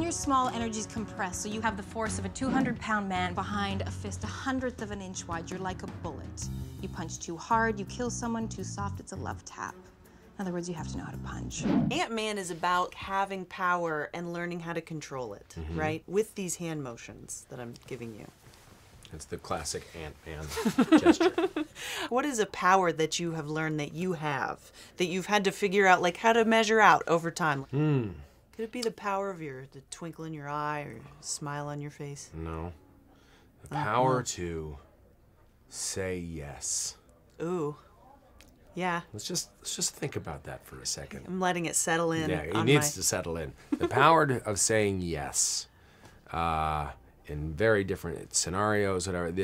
you're small, energy's compressed, so you have the force of a 200-pound man behind a fist 1/100 of an inch wide. You're like a bullet. You punch too hard, you kill someone. Too soft, it's a love tap. In other words, you have to know how to punch. Ant-Man is about having power and learning how to control it, right? With these hand motions that I'm giving you. It's the classic Ant-Man gesture. What is a power that you have learned that you have, that you've had to figure out, like, how to measure out over time? Could it be the power of the twinkle in your eye or smile on your face? No. The power to say yes. Ooh. Yeah. Let's just think about that for a second. I'm letting it settle in. Yeah, it needs to settle in. The power of saying yes in very different scenarios, whatever.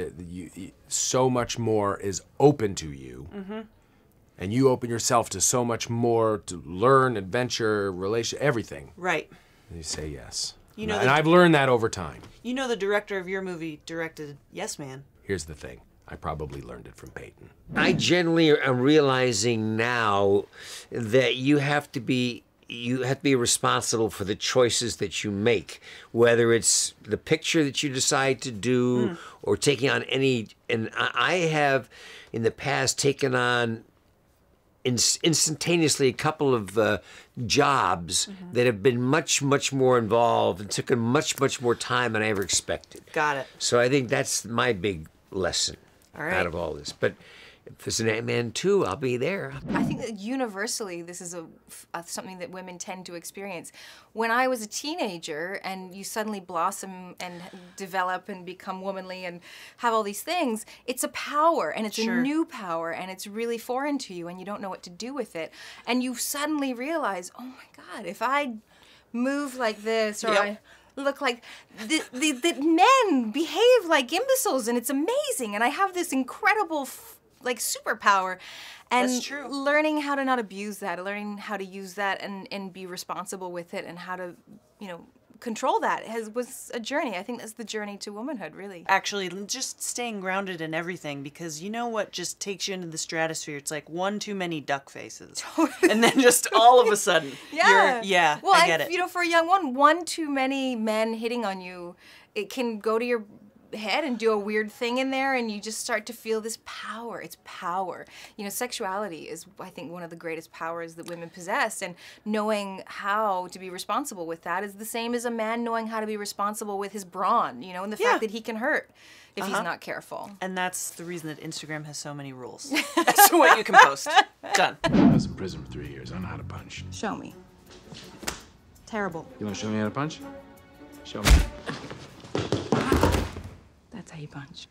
So much more is open to you. And you open yourself to so much more to learn, adventure, relation, everything. Right. And you say yes. You know, and I've learned that over time. You know the director of your movie directed Yes Man. Here's the thing. I probably learned it from Peyton. I generally am realizing now that you have to be responsible for the choices that you make, whether it's the picture that you decide to do or taking on any. And I have in the past taken on instantaneously a couple of jobs that have been much more involved and taken much more time than I ever expected. Got it. So I think that's my big lesson out of all this. But if there's an Ant-Man 2, I'll be there. I think that universally this is something that women tend to experience. When I was a teenager and you suddenly blossom and develop and become womanly and have all these things, it's a power, and it's a new power, and it's really foreign to you, and you don't know what to do with it. And you suddenly realize, oh my God, if I move like this, or I look like the men behave like imbeciles, and it's amazing, and I have this incredible like superpower. And that's true. Learning how to not abuse that, learning how to use that and be responsible with it, and how to, you know, control that was a journey. I think that's the journey to womanhood, really. Actually, just staying grounded in everything, because you know what just takes you into the stratosphere? It's like one too many duck faces. And then just all of a sudden, well, I get it. You know, for a young one too many men hitting on you, it can go to your head and do a weird thing in there, and you just start to feel this power. It's power. You know, sexuality is, I think, one of the greatest powers that women possess, and knowing how to be responsible with that is the same as a man knowing how to be responsible with his brawn, you know, and the fact that he can hurt if he's not careful. And that's the reason that Instagram has so many rules as to what you can post. Done. I was in prison for 3 years. I know how to punch. Show me. Terrible. You want to show me how to punch? Show me. That's how you punch.